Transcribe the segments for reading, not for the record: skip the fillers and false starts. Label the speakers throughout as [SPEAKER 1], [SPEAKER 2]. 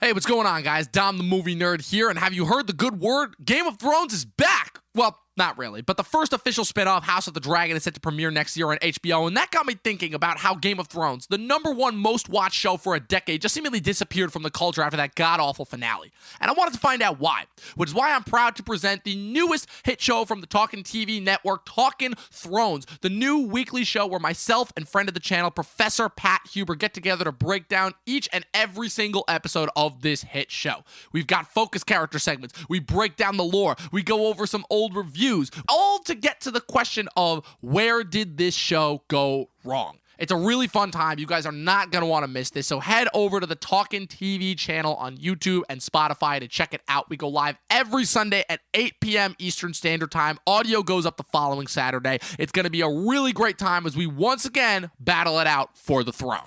[SPEAKER 1] Hey, what's going on, guys? Dom the Movie Nerd here, and have you heard the good word? Game of Thrones is back! Well, not really, but the first official spin-off, House of the Dragon, is set to premiere next year on HBO, and that got me thinking about how Game of Thrones, the #1 most-watched show for a decade, just seemingly disappeared from the culture after that god-awful finale. And I wanted to find out why, which is why I'm proud to present the newest hit show from the Talkin' TV network, Talkin' Thrones, the new weekly show where myself and friend of the channel, Professor Pat Huber, get together to break down each and every single episode of this hit show. We've got focus character segments, we break down the lore, we go over some old reviews, all to get to the question of where did this show go wrong? It's a really fun time. You guys are not going to want to miss this. So head over to the Talkin' TV channel on YouTube and Spotify to check it out. We go live every Sunday at 8 p.m. Eastern Standard Time. Audio goes up the following Saturday. It's going to be a really great time as we once again battle it out for the throne.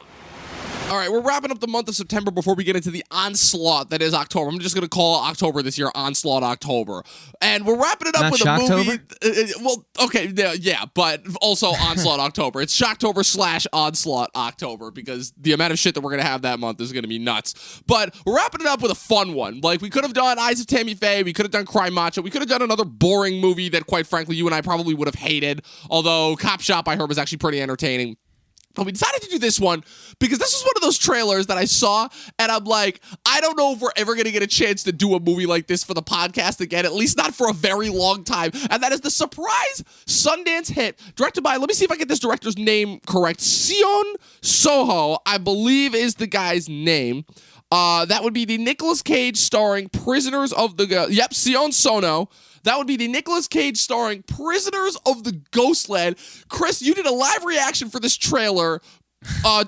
[SPEAKER 1] All right, we're wrapping up the month of September before we get into the onslaught that is October. I'm just going to call October this year Onslaught October. And we're wrapping it up
[SPEAKER 2] Not
[SPEAKER 1] with a movie.
[SPEAKER 2] Shocktober?
[SPEAKER 1] Well, okay, yeah, but also Onslaught October. It's Shocktober / Onslaught October because the amount of shit that we're going to have that month is going to be nuts. But we're wrapping it up with a fun one. Like, we could have done Eyes of Tammy Faye. We could have done Cry Macho. We could have done another boring movie that, quite frankly, you and I probably would have hated. Although Cop Shop, I heard, was actually pretty entertaining. But we decided to do this one because this is one of those trailers that I saw, and I'm like, I don't know if we're ever going to get a chance to do a movie like this for the podcast again, at least not for a very long time. And that is the surprise Sundance hit, directed by, let me see if I get this director's name correct, Sion Soho, I believe is the guy's name. That would be the Nicolas Cage starring Prisoners of the... Sion Sono. That would be the Nicolas Cage starring Prisoners of the Ghostland. Chris, you did a live reaction for this trailer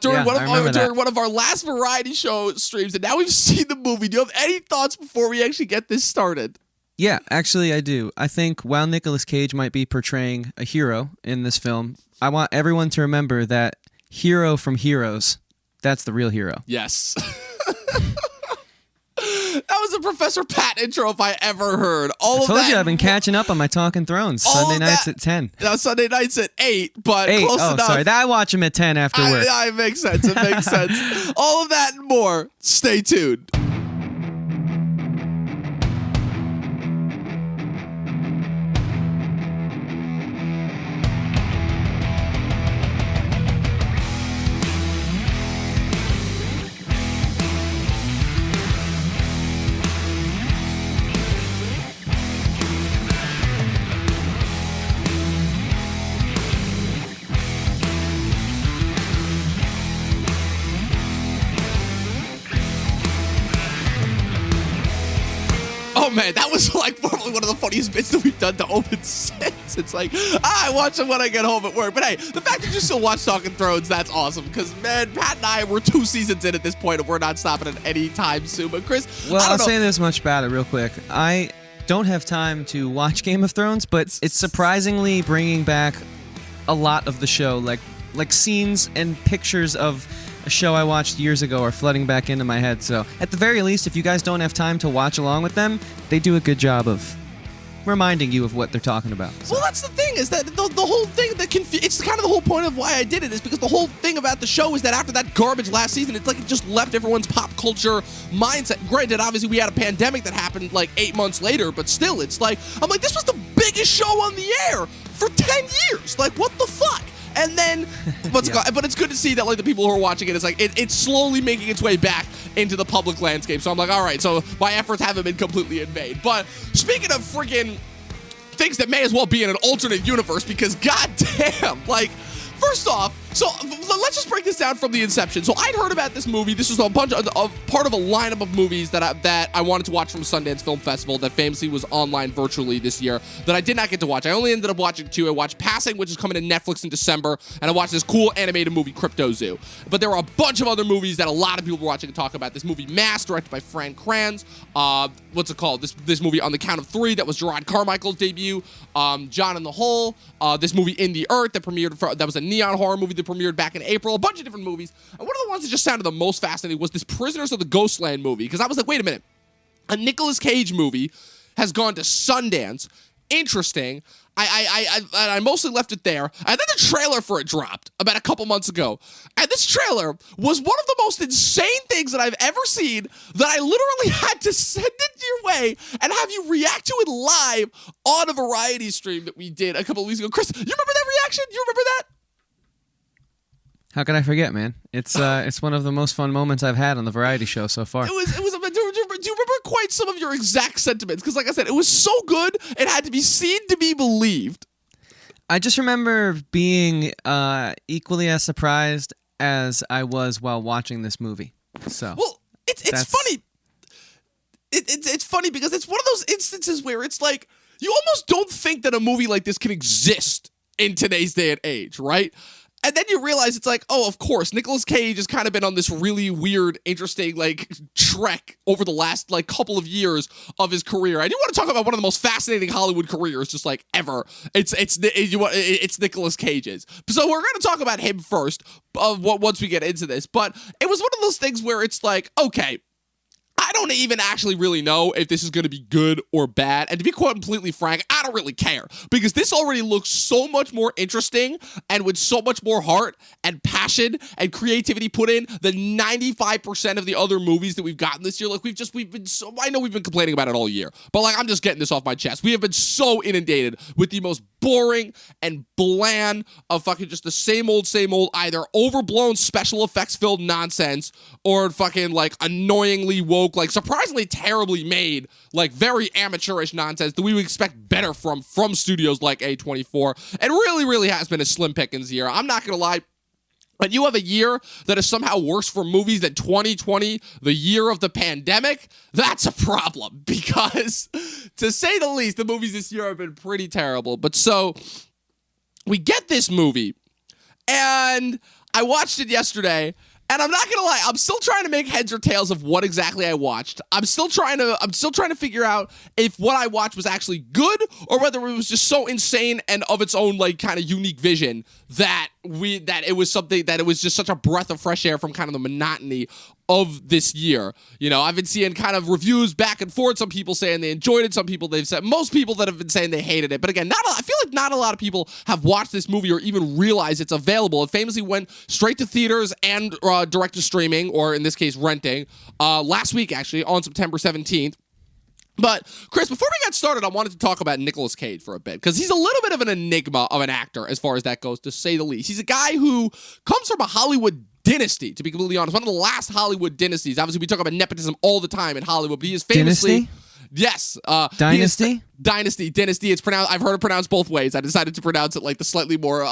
[SPEAKER 1] during one of our last variety show streams, and now we've seen the movie. Do you have any thoughts before we actually get this started?
[SPEAKER 2] Yeah, actually I do. I think while Nicolas Cage might be portraying a hero in this film, I want everyone to remember that hero from Heroes, that's the real hero.
[SPEAKER 1] Yes. That was a Professor Pat intro if I ever heard.
[SPEAKER 2] I told you I've been catching up on my Talkin' Thrones. Sunday nights at 10.
[SPEAKER 1] Now, Sunday nights at 8, but close enough.
[SPEAKER 2] Sorry. I watch them at 10 after work.
[SPEAKER 1] It makes sense. It makes sense. All of that and more. Stay tuned. Oh man, that was like probably one of the funniest bits that we've done to open since. It's like, I watch them when I get home at work. But hey, the fact that you still watch Talkin' Thrones, that's awesome. Because man, Pat and I, we're 2 seasons in at this point, and we're not stopping it any time soon. But Chris,
[SPEAKER 2] I'll say this much about it real quick. I don't have time to watch Game of Thrones, but it's surprisingly bringing back a lot of the show. Like scenes and pictures of a show I watched years ago are flooding back into my head. So at the very least, if you guys don't have time to watch along with them, they do a good job of reminding you of what they're talking about. So.
[SPEAKER 1] Well, that's the thing, is that the whole thing that it's kind of the whole point of why I did it, is because the whole thing about the show is that after that garbage last season, it's like it just left everyone's pop culture mindset. Granted, obviously we had a pandemic that happened like 8 months later, but still, it's like, I'm like, this was the biggest show on the air for 10 years. Like, what the fuck? And then, but it's good to see that like the people who are watching it is like it's slowly making its way back into the public landscape. So I'm like, all right, so my efforts haven't been completely in vain. But speaking of freaking things that may as well be in an alternate universe, because goddamn, like, first off, so let's just break this down from the inception. So I'd heard about this movie. This was a bunch of part of a lineup of movies that I wanted to watch from Sundance Film Festival that famously was online virtually this year that I did not get to watch. I only ended up watching 2. I watched Passing, which is coming to Netflix in December, and I watched this cool animated movie, Crypto Zoo. But there were a bunch of other movies that a lot of people were watching and talk about. This movie, Mask, directed by Fran Kranz. What's it called? This movie, On the Count of 3, that was Gerard Carmichael's debut. John in the Hole. This movie, In the Earth, that was a neon horror movie that premiered back in April. A bunch of different movies. And one of the ones that just sounded the most fascinating was this Prisoners of the Ghostland movie, because I was like, wait a minute. A Nicolas Cage movie has gone to Sundance. Interesting. I mostly left it there. And then the trailer for it dropped about a couple months ago. And this trailer was one of the most insane things that I've ever seen that I literally had to send it your way and have you react to it live on a variety stream that we did a couple of weeks ago. Chris, you remember that reaction? You remember that?
[SPEAKER 2] How could I forget, man? It's one of the most fun moments I've had on the variety show so far.
[SPEAKER 1] It was. Do you remember quite some of your exact sentiments? Because, like I said, it was so good, it had to be seen to be believed.
[SPEAKER 2] I just remember being equally as surprised as I was while watching this movie. So,
[SPEAKER 1] well, it's funny. It's funny because it's one of those instances where it's like you almost don't think that a movie like this can exist in today's day and age, right? And then you realize it's like, oh, of course, Nicolas Cage has kind of been on this really weird, interesting, like, trek over the last, like, couple of years of his career. I do want to talk about one of the most fascinating Hollywood careers, just, like, ever. It's Nicolas Cage's. So we're going to talk about him first, once we get into this. But it was one of those things where it's like, okay, I don't even actually really know if this is going to be good or bad. And to be quite completely frank, I don't really care because this already looks so much more interesting and with so much more heart and passion and creativity put in than 95% of the other movies that we've gotten this year. Like we've been so, I know we've been complaining about it all year, but like I'm just getting this off my chest. We have been so inundated with the most boring and bland of fucking just the same old, either overblown special effects filled nonsense or fucking like annoyingly woke, like surprisingly terribly made, like very amateurish nonsense that we would expect better from studios like A24. It really has been a slim pickings year. I'm not gonna lie. But you have a year that is somehow worse for movies than 2020, the year of the pandemic, that's a problem. Because, to say the least, the movies this year have been pretty terrible. But so, we get this movie, and I watched it yesterday, and I'm not gonna lie, I'm still trying to make heads or tails of what exactly I watched. I'm still trying to figure out if what I watched was actually good or whether it was just so insane and of its own like kind of unique vision that it was just such a breath of fresh air from kind of the monotony of this year. You know, I've been seeing kind of reviews back and forth. Some people saying they enjoyed it. Some people they've said, most people that have been saying they hated it. But again, I feel like not a lot of people have watched this movie or even realized it's available. It famously went straight to theaters and direct to streaming, or in this case, renting, last week actually on September 17th. But, Chris, before we got started, I wanted to talk about Nicolas Cage for a bit, because he's a little bit of an enigma of an actor, as far as that goes, to say the least. He's a guy who comes from a Hollywood dynasty, to be completely honest. One of the last Hollywood dynasties. Obviously, we talk about nepotism all the time in Hollywood, but he is famously...
[SPEAKER 2] Dynasty?
[SPEAKER 1] Yes.
[SPEAKER 2] Dynasty?
[SPEAKER 1] Dynasty. It's pronounced. I've heard it pronounced both ways. I decided to pronounce it like the slightly more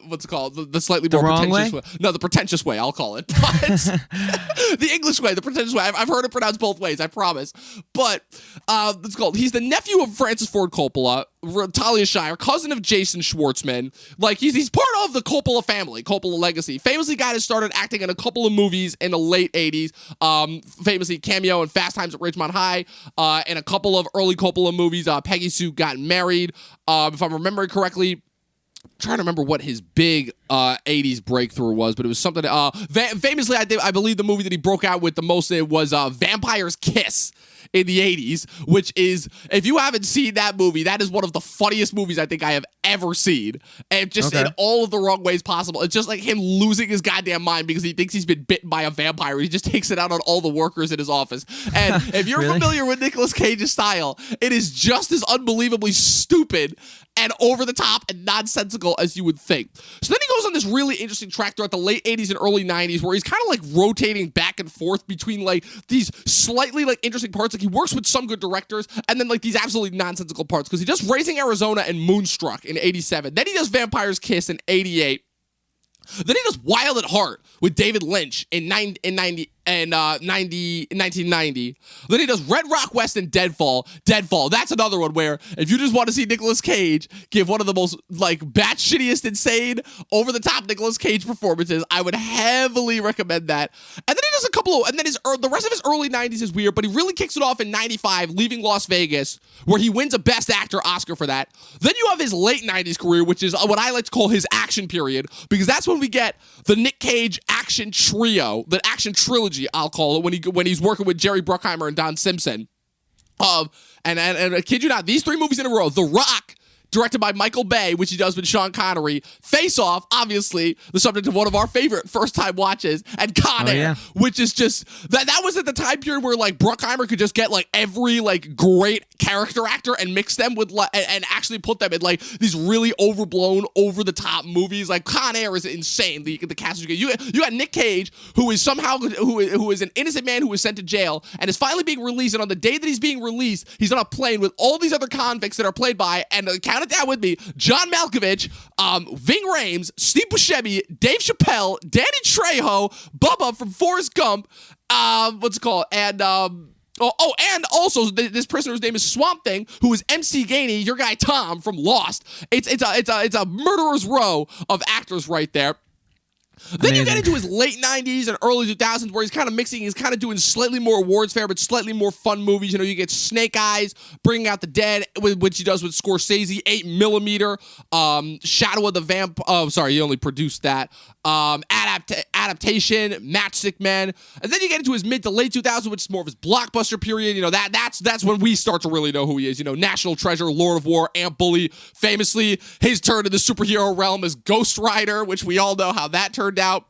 [SPEAKER 1] what's it called? The slightly more pretentious way. No, the pretentious way. I'll call it. But the English way, the pretentious way. I've heard it pronounced both ways. I promise. But it's called. He's the nephew of Francis Ford Coppola, Talia Shire, cousin of Jason Schwartzman. Like he's part of the Coppola family, Coppola legacy. Famously, guy that started acting in a couple of movies in the late '80s. Famously cameo in Fast Times at Ridgemont High, and a couple of early Coppola movies. Peggy Sue Got Married. If I'm remembering correctly, I'm trying to remember what his big 80s breakthrough was, but it was something. Famously, I believe the movie that he broke out with the most was Vampire's Kiss in the 80s, which is, if you haven't seen that movie, that is one of the funniest movies I think I have ever seen. And just in all of the wrong ways possible. It's just like him losing his goddamn mind because he thinks he's been bitten by a vampire. He just takes it out on all the workers in his office. And if you're familiar with Nicolas Cage's style, it is just as unbelievably stupid and over the top and nonsensical as you would think. So then he goes on this really interesting track throughout the late 80s and early 90s where he's kind of like rotating back and forth between like these slightly like interesting parts. Like he works with some good directors and then like these absolutely nonsensical parts, because he does Raising Arizona and Moonstruck in 87. Then he does Vampire's Kiss in 88. Then he does Wild at Heart with David Lynch in 1990. Then he does Red Rock West and Deadfall. That's another one where if you just want to see Nicolas Cage give one of the most like batshittiest, insane, over the top Nicolas Cage performances, I would heavily recommend that. And then he does a couple of, and then the rest of his early 90s is weird, but he really kicks it off in 95, Leaving Las Vegas, where he wins a Best Actor Oscar for that. Then you have his late 90s career, which is what I like to call his action period, because that's when we get the Nick Cage action trio, the action trilogy, I'll call it, when he's working with Jerry Bruckheimer and Don Simpson. And I kid you not, these three movies in a row, The Rock, directed by Michael Bay, which he does with Sean Connery. Face Off, obviously, the subject of one of our favorite first-time watches, and Con Air, which is just, that was at the time period where, like, Bruckheimer could just get, like, every, like, great character actor and mix them with, and actually put them in, like, these really overblown, over-the-top movies. Like, Con Air is insane, the cast. You got Nick Cage, who is somehow, who is an innocent man who was sent to jail, and is finally being released, and on the day that he's being released, he's on a plane with all these other convicts that are played by, and count it down with me, John Malkovich, Ving Rhames, Steve Buscemi, Dave Chappelle, Danny Trejo, Bubba from Forrest Gump, what's it called, and and also this prisoner's name is Swamp Thing, who is MC Gainey, your guy Tom from Lost. It's a murderer's row of actors right there. Then you get into his late 90s and early 2000s where he's kind of mixing, he's kind of doing slightly more awards fair, but slightly more fun movies. You know, you get Snake Eyes, Bringing Out the Dead, which he does with Scorsese, 8mm, Shadow of the Vamp. Oh, sorry, he only produced that. Adaptation, Matchstick Men. And then you get into his mid to late 2000s, which is more of his blockbuster period. You know, that's when we start to really know who he is. You know, National Treasure, Lord of War, Ant Bully. Famously, his turn to the superhero realm is Ghost Rider, which we all know how that turned out.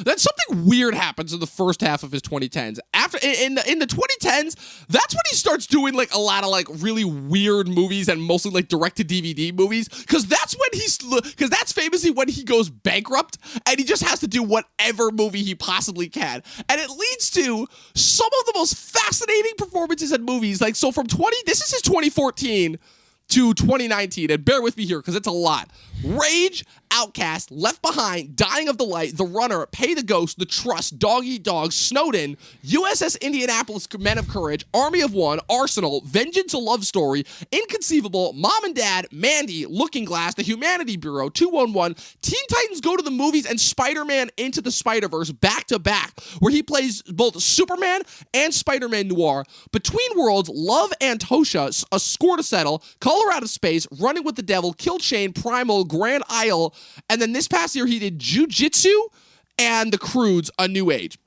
[SPEAKER 1] Then something weird happens in the first half of his 2010s. After in the 2010s, that's when he starts doing like a lot of like really weird movies and mostly like direct to DVD movies, because that's famously when he goes bankrupt and he just has to do whatever movie he possibly can, and it leads to some of the most fascinating performances in movies. Like, so from this is his 2014 to 2019, and bear with me here because it's a lot. Rage, Outcast, Left Behind, Dying of the Light, The Runner, Pay the Ghost, The Trust, Dog Eat Dog, Snowden, USS Indianapolis, Men of Courage, Army of One, Arsenal, Vengeance, a Love Story, Inconceivable, Mom and Dad, Mandy, Looking Glass, The Humanity Bureau, 211, Teen Titans Go to the Movies, and Spider-Man Into the Spider-Verse back to back, where he plays both Superman and Spider-Man Noir. Between Worlds, Love Antosha, A Score to Settle, Color Out of Space, Running with the Devil, Kill Chain, Primal, Grand Isle, and then this past year he did Jiu-Jitsu and The Croods, A New Age.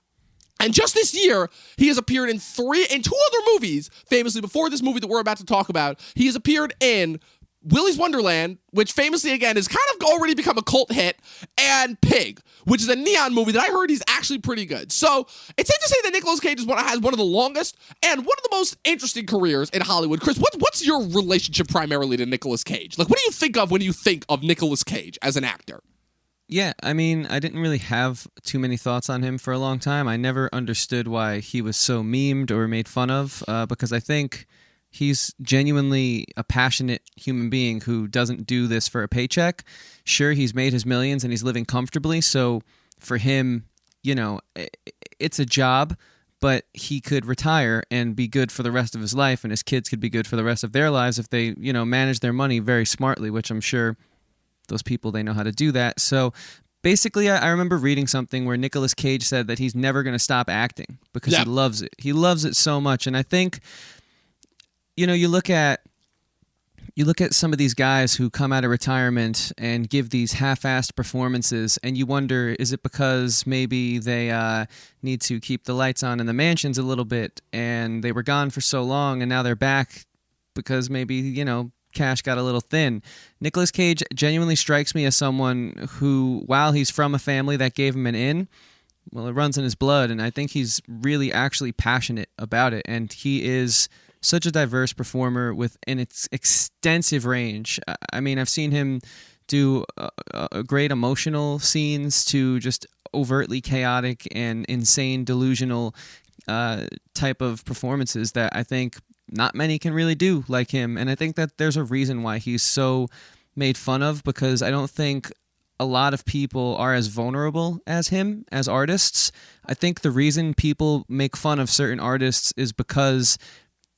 [SPEAKER 1] And just this year, he has appeared in two other movies, famously before this movie that we're about to talk about. He has appeared in Willy's Wonderland, which famously, again, has kind of already become a cult hit, and Pig, which is a neon movie that I heard he's actually pretty good. So it's safe to say that Nicolas Cage has one of the longest and one of the most interesting careers in Hollywood. Chris, what's your relationship primarily to Nicolas Cage? Like, what do you think of when you think of Nicolas Cage as an actor?
[SPEAKER 2] Yeah, I mean, I didn't really have too many thoughts on him for a long time. I never understood why he was so memed or made fun of, because I think he's genuinely a passionate human being who doesn't do this for a paycheck. Sure, he's made his millions and he's living comfortably, so for him, you know, it's a job, but he could retire and be good for the rest of his life, and his kids could be good for the rest of their lives if they, you know, manage their money very smartly, which I'm sure those people, they know how to do that. So basically, I remember reading something where Nicolas Cage said that he's never going to stop acting because he loves it. He loves it so much, and I think, you know, you look at some of these guys who come out of retirement and give these half-assed performances, and you wonder, is it because maybe they need to keep the lights on in the mansions a little bit, and they were gone for so long, and now they're back because maybe, you know, cash got a little thin. Nicolas Cage genuinely strikes me as someone who, while he's from a family that gave him an in, well, it runs in his blood, and I think he's really actually passionate about it, and he is such a diverse performer with an extensive range. I mean, I've seen him do great emotional scenes to just overtly chaotic and insane delusional type of performances that I think not many can really do like him. And I think that there's a reason why he's so made fun of, because I don't think a lot of people are as vulnerable as him as artists. I think the reason people make fun of certain artists is because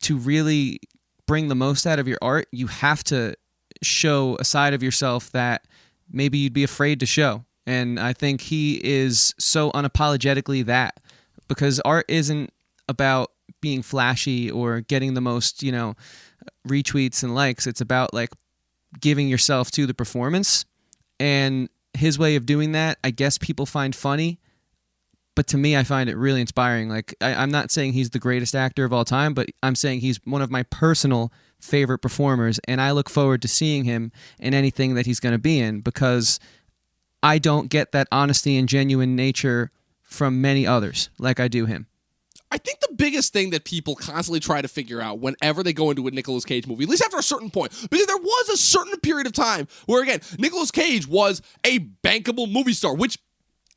[SPEAKER 2] to really bring the most out of your art, you have to show a side of yourself that maybe you'd be afraid to show. And I think he is so unapologetically that, because art isn't about being flashy or getting the most, you know, retweets and likes. It's about like giving yourself to the performance. And his way of doing that, I guess people find funny, But to me, I find it really inspiring. Like, I'm not saying he's the greatest actor of all time, but I'm saying he's one of my personal favorite performers, and I look forward to seeing him in anything that he's going to be in, because I don't get that honesty and genuine nature from many others like I do him.
[SPEAKER 1] I think the biggest thing that people constantly try to figure out whenever they go into a Nicolas Cage movie, at least after a certain point, because there was a certain period of time where, again, Nicolas Cage was a bankable movie star, which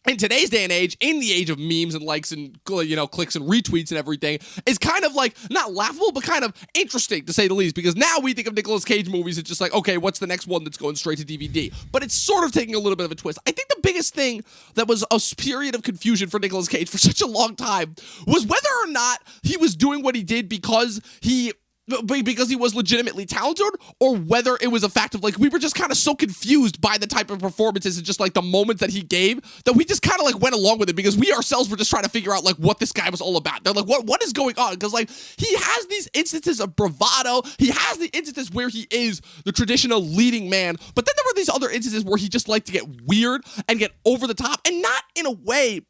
[SPEAKER 1] in today's day and age, in the age of memes and likes and, you know, clicks and retweets and everything, is kind of like, not laughable, but kind of interesting, to say the least, because now we think of Nicolas Cage movies, it's just like, okay, what's the next one that's going straight to DVD? But it's sort of taking a little bit of a twist. I think the biggest thing that was a period of confusion for Nicolas Cage for such a long time was whether or not he was doing what he did because he was legitimately talented, or whether it was a fact of, like, we were just kind of so confused by the type of performances and just, like, the moments that he gave that we just kind of, like, went along with it, because we ourselves were just trying to figure out, like, what this guy was all about. They're like, what is going on? Because, like, he has these instances of bravado. He has the instances where he is the traditional leading man, but then there were these other instances where he just liked to get weird and get over the top, and not in a way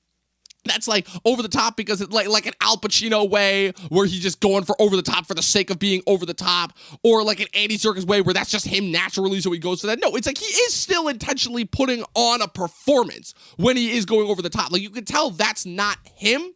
[SPEAKER 1] that's like over the top because it's like an Al Pacino way where he's just going for over the top for the sake of being over the top, or like an Andy Serkis way where that's just him naturally, so he goes for that. No, it's like he is still intentionally putting on a performance when he is going over the top. Like, you can tell that's not him.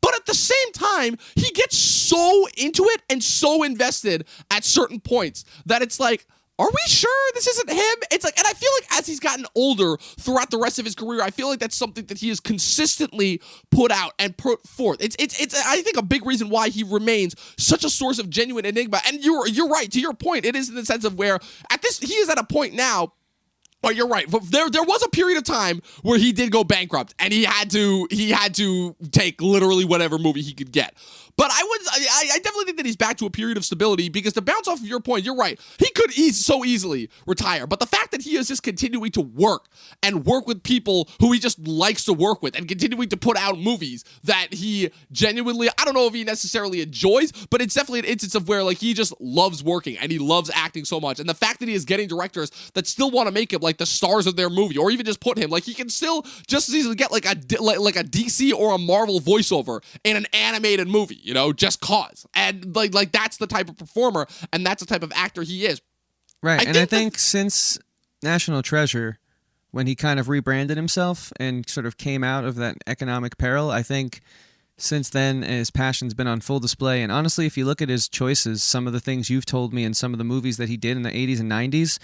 [SPEAKER 1] But at the same time, he gets so into it and so invested at certain points that it's like, are we sure this isn't him? It's like, and I feel like as he's gotten older throughout the rest of his career, I feel like that's something that he has consistently put out and put forth. It's I think a big reason why he remains such a source of genuine enigma. And you're right, to your point, it is in the sense of where he is at a point now. Oh, you're right. There was a period of time where he did go bankrupt, and he had to take literally whatever movie he could get. But I definitely think that he's back to a period of stability, because to bounce off of your point, you're right. He could so easily retire. But the fact that he is just continuing to work with people who he just likes to work with, and continuing to put out movies that he genuinely, I don't know if he necessarily enjoys, but it's definitely an instance of where, like, he just loves working and he loves acting so much. And the fact that he is getting directors that still want to make him like the stars of their movie, or even just put him, like, he can still just as easily get like a DC or a Marvel voiceover in an animated movie. You know, just cause. And like that's the type of performer, and that's the type of actor he is.
[SPEAKER 2] Right. I think since National Treasure, when he kind of rebranded himself and sort of came out of that economic peril, I think since then his passion's been on full display. And honestly, if you look at his choices, some of the things you've told me and some of the movies that he did in the 80s and 90s,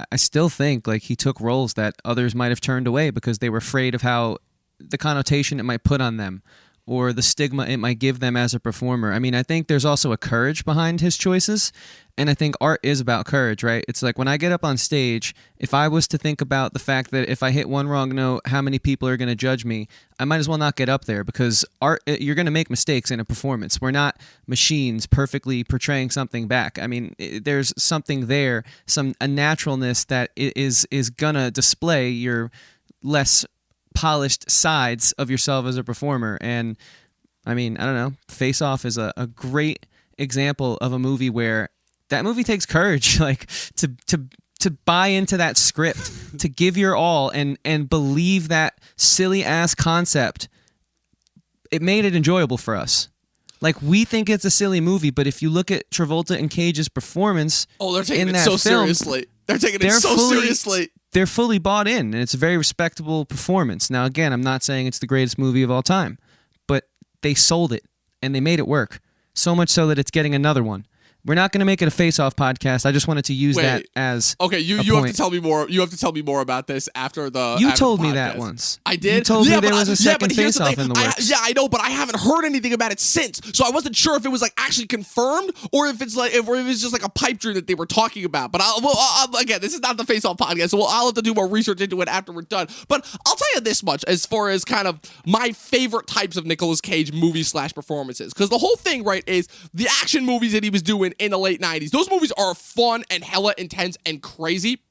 [SPEAKER 2] I still think like he took roles that others might have turned away because they were afraid of how the connotation it might put on them, or the stigma it might give them as a performer. I mean, I think there's also a courage behind his choices, and I think art is about courage, right? It's like when I get up on stage, if I was to think about the fact that if I hit one wrong note, how many people are going to judge me, I might as well not get up there, because art, you're going to make mistakes in a performance. We're not machines perfectly portraying something back. I mean, there's something there, a naturalness that is going to display your less polished sides of yourself as a performer. And I mean, I don't know, Face Off is a great example of a movie where that movie takes courage, like to buy into that script, to give your all and believe that silly ass concept. It made it enjoyable for us. Like, we think it's a silly movie, but if you look at Travolta and Cage's performance,
[SPEAKER 1] they're taking it so seriously. They're taking it so seriously.
[SPEAKER 2] They're fully bought in, and it's a very respectable performance. Now, again, I'm not saying it's the greatest movie of all time, but they sold it, and they made it work. So much so that it's getting another one. We're not going to make it a face-off podcast. I just wanted to use that as
[SPEAKER 1] okay. You have to tell me more. You have to tell me more about this after the.
[SPEAKER 2] You told me that once.
[SPEAKER 1] I did.
[SPEAKER 2] You told me there was a second face-off in the works.
[SPEAKER 1] I know, but I haven't heard anything about it since. So I wasn't sure if it was like actually confirmed, or if it's like if it was just like a pipe dream that they were talking about. But again, this is not the face-off podcast, so I'll have to do more research into it after we're done. But I'll tell you this much as far as kind of my favorite types of Nicolas Cage movies / performances, because the whole thing, right, is the action movies that he was doing in the late 90s. Those movies are fun and hella intense and crazy.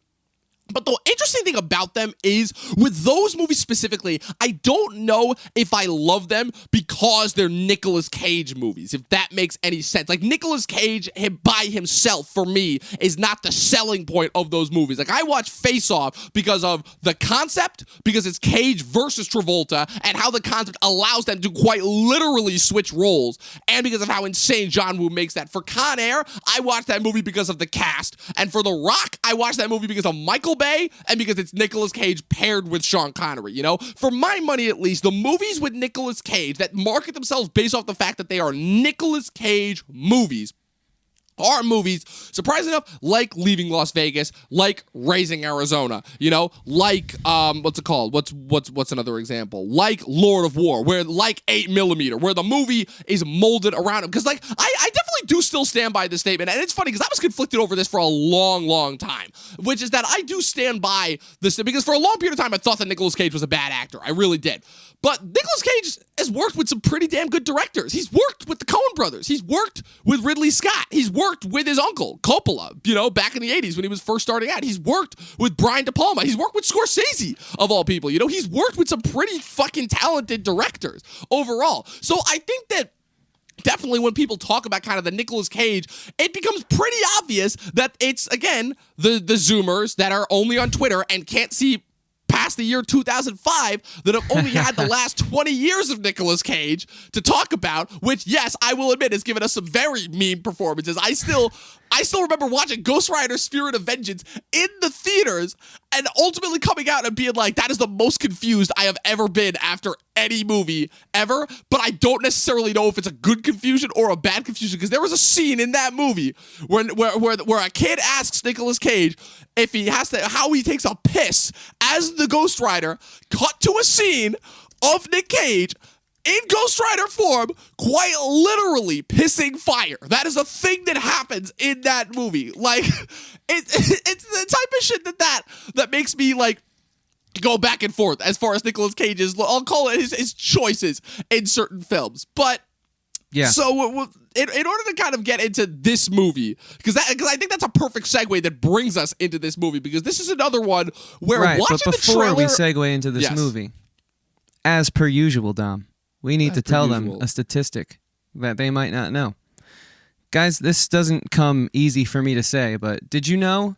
[SPEAKER 1] But the interesting thing about them is, with those movies specifically, I don't know if I love them because they're Nicolas Cage movies, if that makes any sense. Like, Nicolas Cage by himself, for me, is not the selling point of those movies. Like, I watch Face Off because of the concept, because it's Cage versus Travolta, and how the concept allows them to quite literally switch roles, and because of how insane John Woo makes that. For Con Air, I watched that movie because of the cast, and for The Rock, I watched that movie because of Michael Bay, and because it's Nicolas Cage paired with Sean Connery, you know? For my money, at least, the movies with Nicolas Cage that market themselves based off the fact that they are Nicolas Cage movies are movies, surprisingly enough, like Leaving Las Vegas, like Raising Arizona, you know, like, what's it called? What's another example? Like Lord of War, where, like 8mm, where the movie is molded around him. Because, like, I definitely do still stand by this statement, and it's funny, because I was conflicted over this for a long, long time, which is that I do stand by this, because for a long period of time, I thought that Nicolas Cage was a bad actor. I really did. But Nicolas Cage has worked with some pretty damn good directors. He's worked with the Coen brothers. He's worked with Ridley Scott. He's worked with his uncle, Coppola, you know, back in the 80s when he was first starting out. He's worked with Brian De Palma. He's worked with Scorsese, of all people. You know, he's worked with some pretty fucking talented directors overall. So I think that definitely when people talk about kind of the Nicolas Cage, it becomes pretty obvious that it's, again, the Zoomers that are only on Twitter and can't see past the year 2005 that have only had the last 20 years of Nicolas Cage to talk about, which, yes, I will admit has given us some very mean performances. I still remember watching Ghost Rider Spirit of Vengeance in the theaters and ultimately coming out and being like, that is the most confused I have ever been after any movie ever. But I don't necessarily know if it's a good confusion or a bad confusion, because there was a scene in that movie where a kid asks Nicolas Cage if he has to, how he takes a piss as the Ghost Rider, cut to a scene of Nick Cage in Ghost Rider form, quite literally pissing fire. That is a thing that happens in that movie. Like, it's the type of shit that makes me, like, go back and forth as far as Nicolas Cage's, I'll call it his choices in certain films. But,
[SPEAKER 2] yeah.
[SPEAKER 1] So in order to kind of get into this movie, because I think that's a perfect segue that brings us into this movie, because this is another one where watching
[SPEAKER 2] but before
[SPEAKER 1] the trailer,
[SPEAKER 2] we segue into this movie, as per usual, Dom, we need to tell them a statistic that they might not know. Guys, this doesn't come easy for me to say, but did you know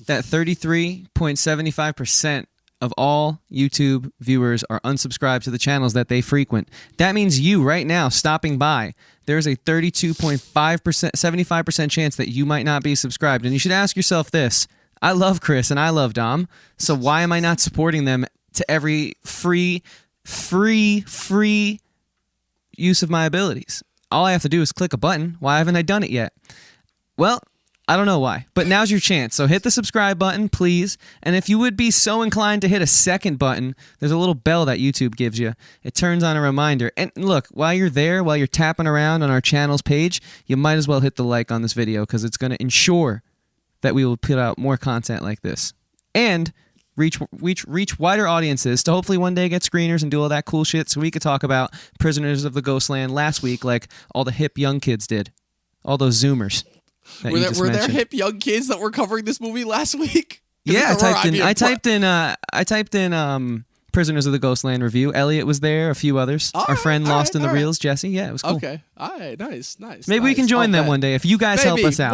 [SPEAKER 2] that 33.75% of all YouTube viewers are unsubscribed to the channels that they frequent? That means you, right now, stopping by, there's a 32.5%, 75% chance that you might not be subscribed. And you should ask yourself this: I love Chris and I love Dom, so why am I not supporting them to every free use of my abilities? All I have to do is click a button. Why haven't I done it yet? Well, I don't know why, but now's your chance. So hit the subscribe button, please. And if you would be so inclined to hit a second button, there's a little bell that YouTube gives you. It turns on a reminder. And look, while you're there, while you're tapping around on our channel's page, you might as well hit the like on this video, because it's going to ensure that we will put out more content like this and reach wider audiences to hopefully one day get screeners and do all that cool shit so we could talk about Prisoners of the Ghostland last week like all the hip young kids did. All those Zoomers. Were
[SPEAKER 1] there hip young kids that were covering this movie last week?
[SPEAKER 2] Yeah, I typed in Prisoners of the Ghostland review. Elliot was there, a few others. Our friend Lost in the Reels, Jesse. Yeah, it was cool.
[SPEAKER 1] Okay. All right, nice.
[SPEAKER 2] Maybe we can join them one day if you guys help us out.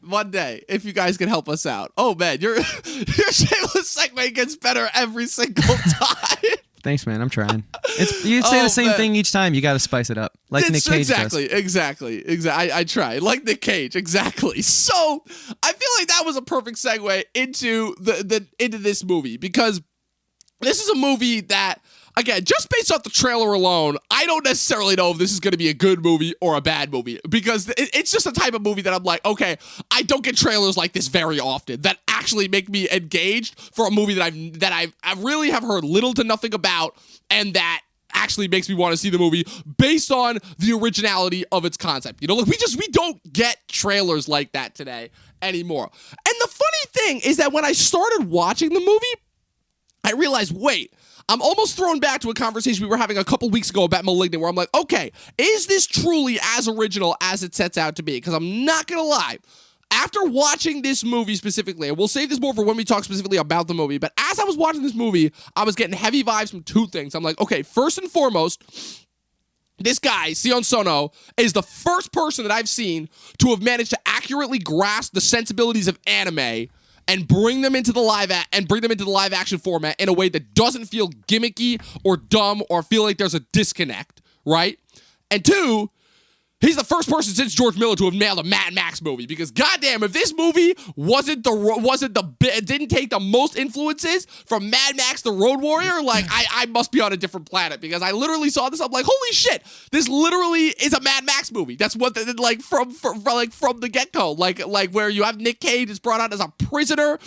[SPEAKER 1] One day, if you guys can help us out. Oh man, your shameless segue gets better every single time.
[SPEAKER 2] Thanks, man. I'm trying. You'd say the same thing each time. You got to spice it up, like Nick Cage does.
[SPEAKER 1] Exactly. I try, like Nick Cage, exactly. So I feel like that was a perfect segue into into this movie, because this is a movie that, again, just based off the trailer alone, I don't necessarily know if this is going to be a good movie or a bad movie, because it's just a type of movie that I'm like, okay, I don't get trailers like this very often that actually make me engaged for a movie that I really have heard little to nothing about, and that actually makes me want to see the movie based on the originality of its concept. You know, like we don't get trailers like that today anymore. And the funny thing is that when I started watching the movie, I realized, wait, I'm almost thrown back to a conversation we were having a couple weeks ago about Malignant, where I'm like, okay, is this truly as original as it sets out to be? Because I'm not going to lie, after watching this movie specifically, and we'll save this more for when we talk specifically about the movie, but as I was watching this movie, I was getting heavy vibes from two things. I'm like, okay, first and foremost, this guy, Sion Sono, is the first person that I've seen to have managed to accurately grasp the sensibilities of anime and bring them into the live action format in a way that doesn't feel gimmicky or dumb or feel like there's a disconnect, right? And two, he's the first person since George Miller to have nailed a Mad Max movie, because goddamn, if this movie didn't take the most influences from Mad Max the Road Warrior, like I must be on a different planet, because I literally saw this. I'm like, holy shit, this literally is a Mad Max movie. That's what from the get-go, like where you have Nick Cage is brought out as a prisoner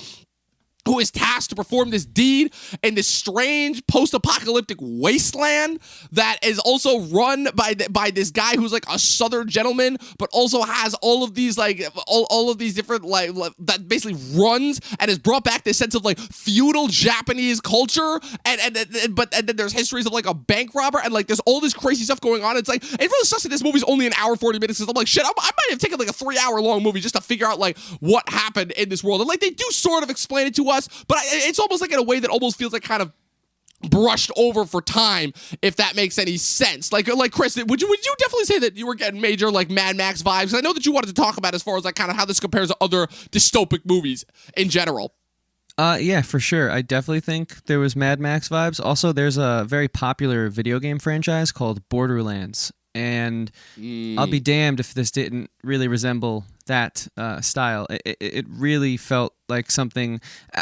[SPEAKER 1] who is tasked to perform this deed in this strange post-apocalyptic wasteland that is also run by this guy who's like a southern gentleman, but also has all of these all of these different that basically runs and has brought back this sense of like feudal Japanese culture, and then there's histories of like a bank robber, and like there's all this crazy stuff going on. It's like, it really sucks that this movie's only an hour 40 minutes, because I'm like, shit, I might have taken like a 3-hour long movie just to figure out like what happened in this world, and like they do sort of explain it to us, but it's almost like in a way that almost feels like kind of brushed over for time, if that makes any sense. Like Chris, would you definitely say that you were getting major like Mad Max vibes? I know that you wanted to talk about as far as like kind of how this compares to other dystopic movies in general.
[SPEAKER 2] Yeah, for sure. I definitely think there was Mad Max vibes. Also, there's a very popular video game franchise called Borderlands, and I'll be damned if this didn't really resemble that style. It really felt like something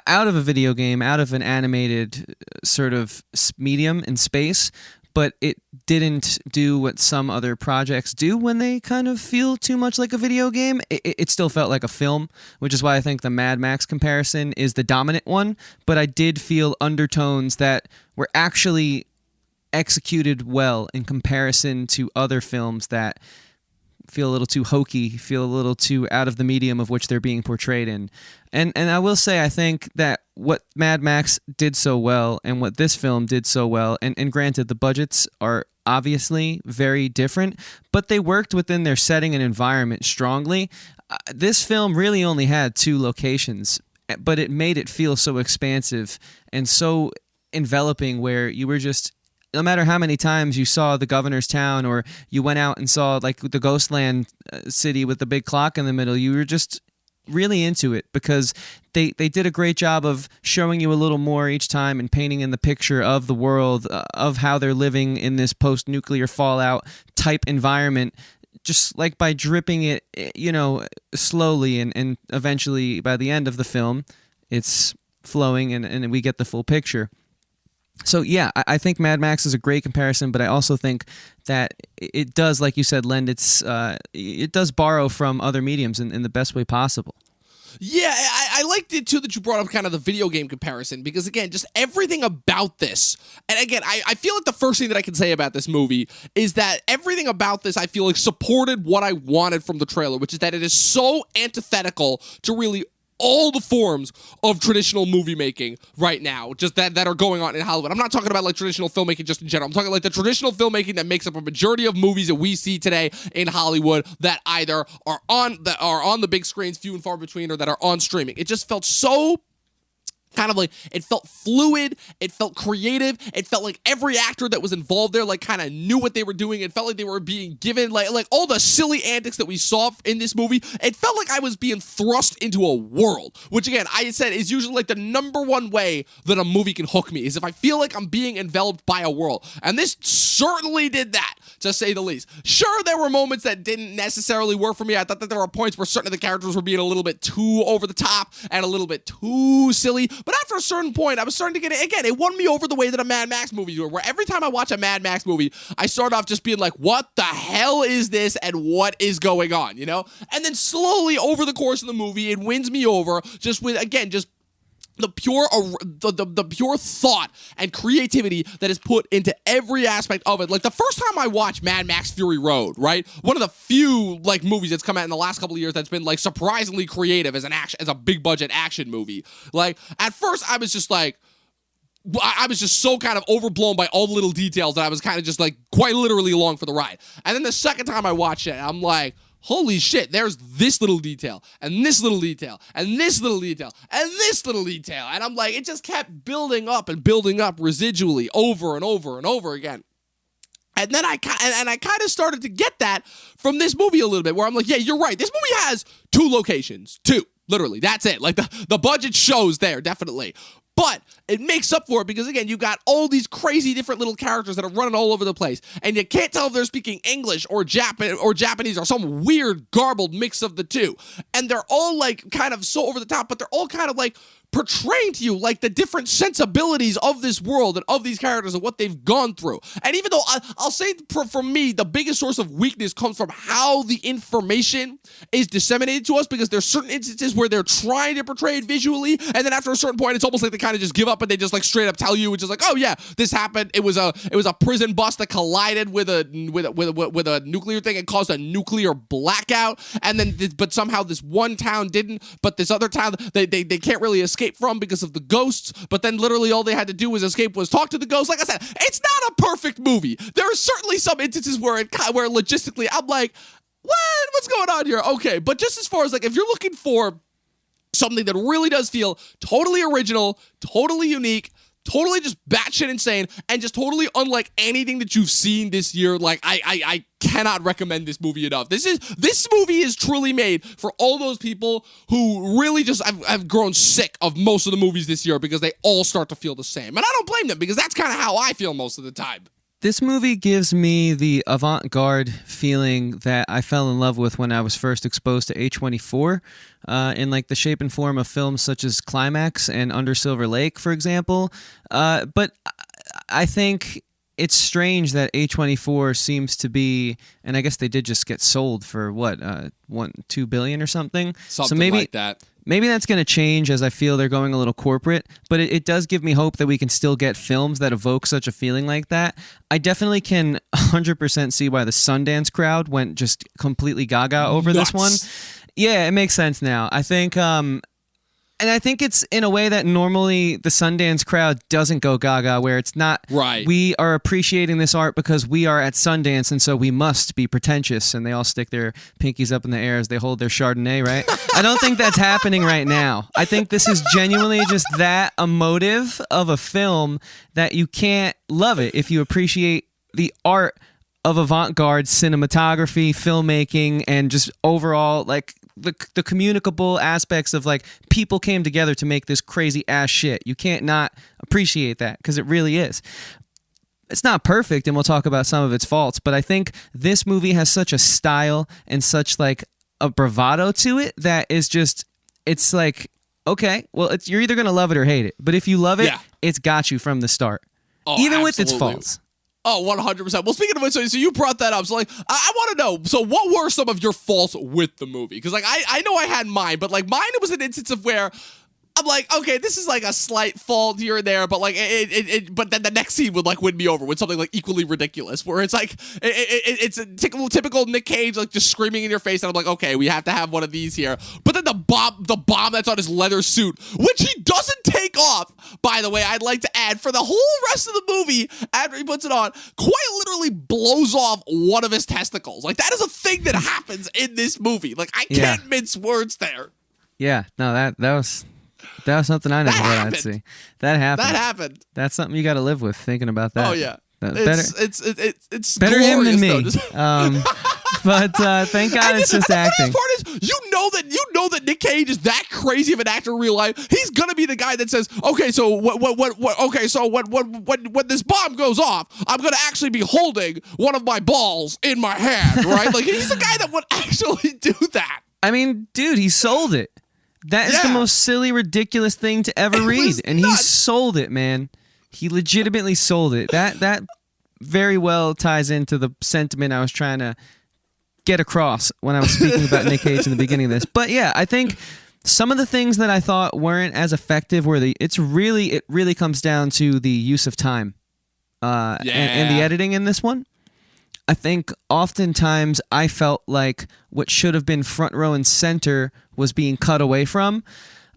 [SPEAKER 2] out of a video game, out of an animated sort of medium in space, but it didn't do what some other projects do when they kind of feel too much like a video game. It still felt like a film, which is why I think the Mad Max comparison is the dominant one, but I did feel undertones that were actually executed well in comparison to other films that feel a little too hokey, feel a little too out of the medium of which they're being portrayed in. And I will say, I think that what Mad Max did so well and what this film did so well, and granted the budgets are obviously very different, but they worked within their setting and environment strongly. This film really only had 2 locations, but it made it feel so expansive and so enveloping, where you were just, no matter how many times you saw the governor's town or you went out and saw like the Ghostland city with the big clock in the middle, you were just really into it, because they did a great job of showing you a little more each time and painting in the picture of the world, of how they're living in this post-nuclear fallout type environment, just like by dripping it, slowly, and eventually by the end of the film, it's flowing and we get the full picture. So yeah, I think Mad Max is a great comparison, but I also think that it does, like you said, it does borrow from other mediums in the best way possible.
[SPEAKER 1] Yeah, I liked it too that you brought up kind of the video game comparison, because again, just everything about this, and again, I feel like the first thing that I can say about this movie is that everything about this I feel like supported what I wanted from the trailer, which is that it is so antithetical to really all the forms of traditional movie making right now, just that are going on in Hollywood. I'm not talking about like traditional filmmaking just in general. I'm talking like the traditional filmmaking that makes up a majority of movies that we see today in Hollywood that either are on the big screens, few and far between, or that are on streaming. It just felt so kind of like, it felt fluid, it felt creative, it felt like every actor that was involved there like kind of knew what they were doing. It felt like they were being given like all the silly antics that we saw in this movie. It felt like I was being thrust into a world, which again, I said is usually like the number one way that a movie can hook me, is if I feel like I'm being enveloped by a world. And this certainly did that, to say the least. Sure, there were moments that didn't necessarily work for me. I thought that there were points where certain of the characters were being a little bit too over the top and a little bit too silly. But after a certain point, I was starting to get it. Again, it won me over the way that a Mad Max movie would, where every time I watch a Mad Max movie, I start off just being like, what the hell is this and what is going on, And then slowly over the course of the movie, it wins me over just with, again, just the pure thought and creativity that is put into every aspect of it. Like the first time I watched Mad Max Fury Road, right? One of the few like movies that's come out in the last couple of years that's been like surprisingly creative as a big budget action movie. Like at first I was just like, I was just so kind of overblown by all the little details that I was kind of just like quite literally along for the ride. And then the second time I watched it, I'm like, holy shit, there's this little detail, and this little detail, and this little detail, and this little detail. And I'm like, it just kept building up and building up residually over and over and over again. And then I kind of started to get that from this movie a little bit, where I'm like, yeah, you're right. This movie has 2 locations. 2. Literally. That's it. Like, the budget shows there, definitely. But it makes up for it because, again, you got all these crazy different little characters that are running all over the place. And you can't tell if they're speaking English or Japanese or some weird garbled mix of the two. And they're all, like, kind of so over the top, but they're all kind of, like, portraying to you, like, the different sensibilities of this world and of these characters and what they've gone through. And even though I'll say, for me, the biggest source of weakness comes from how the information is disseminated to us, because there's certain instances where they're trying to portray it visually, and then after a certain point, it's almost like they kind of just give up and they just, like, straight up tell you, which is like, oh yeah, this happened. It was a prison bus that collided with a nuclear thing and caused a nuclear blackout, and then but somehow this one town didn't, but this other town they can't really escape from because of the ghosts, but then literally all they had to do was talk to the ghosts. Like I said, it's not a perfect movie. There are certainly some instances where logistically I'm like, what's going on here? Okay, but just as far as, like, if you're looking for something that really does feel totally original, totally unique, totally just batshit insane, and just totally unlike anything that you've seen this year, like, I cannot recommend this movie enough. This movie is truly made for all those people who really just have grown sick of most of the movies this year because they all start to feel the same. And I don't blame them, because that's kind of how I feel most of the time.
[SPEAKER 2] This movie gives me the avant-garde feeling that I fell in love with when I was first exposed to A24, in, like, the shape and form of films such as Climax and Under Silver Lake, for example. But I think it's strange that A24 seems to be, and I guess they did just get sold for what, $2 billion or something.
[SPEAKER 1] Something like that.
[SPEAKER 2] Maybe that's going to change as I feel they're going a little corporate, but it does give me hope that we can still get films that evoke such a feeling like that. I definitely can 100% see why the Sundance crowd went just completely gaga over this one. Yeah, it makes sense now. I think, and I think it's in a way that normally the Sundance crowd doesn't go gaga, where it's not,
[SPEAKER 1] right,
[SPEAKER 2] we are appreciating this art because we are at Sundance, and so we must be pretentious, and they all stick their pinkies up in the air as they hold their Chardonnay, right? I don't think that's happening right now. I think this is genuinely just that emotive of a film that you can't love it if you appreciate the art of avant-garde cinematography, filmmaking, and just overall, like, the communicable aspects of, like, people came together to make this crazy ass shit. You can't not appreciate that, because it really is. It's not perfect, and we'll talk about some of its faults, but I think this movie has such a style and such, like, a bravado to it that is just, it's like, okay, well, you're either going to love it or hate it. But if you love it, it's got you from the start.
[SPEAKER 1] Oh,
[SPEAKER 2] even
[SPEAKER 1] absolutely.
[SPEAKER 2] with its faults.
[SPEAKER 1] Oh, 100%. Well, speaking of it, so you brought that up. So, like, I want to know, so what were some of your faults with the movie? Because, like, I know I had mine, but, like, mine, it was an instance of where I'm like, okay, this is, like, a slight fault here and there, but, like, but then the next scene would, like, win me over with something, like, equally ridiculous, where it's, like, it's a typical Nick Cage, like, just screaming in your face, and I'm like, okay, we have to have one of these here. But then the bomb that's on his leather suit, which he doesn't take off, by the way, I'd like to add, for the whole rest of the movie, after he puts it on, quite literally blows off one of his testicles. Like, that is a thing that happens in this movie. Like, I can't mince words there.
[SPEAKER 2] Yeah, no, that was something I never thought I'd see. That happened. That's something you got to live with, thinking about that.
[SPEAKER 1] Oh yeah, it's
[SPEAKER 2] better him than me.
[SPEAKER 1] Though.
[SPEAKER 2] But thank God it's just acting.
[SPEAKER 1] The best part is, you know that Nick Cage is that crazy of an actor in real life. He's gonna be the guy that says, okay, so when this bomb goes off, I'm gonna actually be holding one of my balls in my hand, right? Like, he's the guy that would actually do that.
[SPEAKER 2] I mean, dude, he sold it. That is the most silly, ridiculous thing to ever read, and he sold it, man. He legitimately sold it. That very well ties into the sentiment I was trying to get across when I was speaking about Nick Cage in the beginning of this. But yeah, I think some of the things that I thought weren't as effective were it really comes down to the use of time and the editing in this one. I think oftentimes I felt like what should have been front row and center was being cut away from.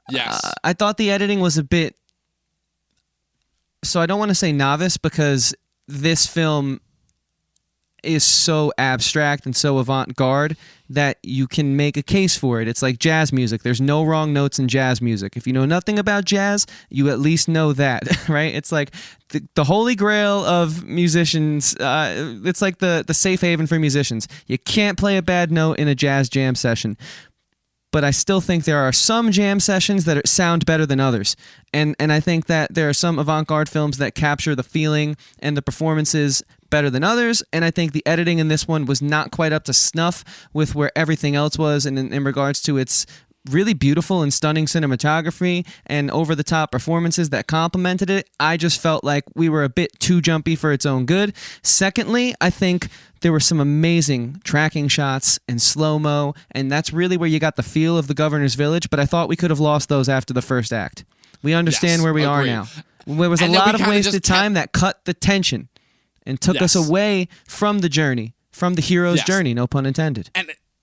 [SPEAKER 1] Yes.
[SPEAKER 2] I thought the editing was a bit... So I don't want to say novice, because this film is so abstract and so avant-garde that you can make a case for it. It's like jazz music. There's no wrong notes in jazz music. If you know nothing about jazz, you at least know that, right? It's like the holy grail of musicians. It's like the safe haven for musicians. You can't play a bad note in a jazz jam session. But I still think there are some jam sessions that sound better than others. And I think that there are some avant-garde films that capture the feeling and the performances better than others. And I think the editing in this one was not quite up to snuff with where everything else was in regards to its really beautiful and stunning cinematography and over-the-top performances that complemented it. I just felt like we were a bit too jumpy for its own good. Secondly, I think there were some amazing tracking shots and slow-mo, and that's really where you got the feel of the governor's village, but I thought we could have lost those after the first act. We understand where we are now. There was a lot of wasted time that cut the tension and took us away from the journey, from the hero's journey, no pun intended.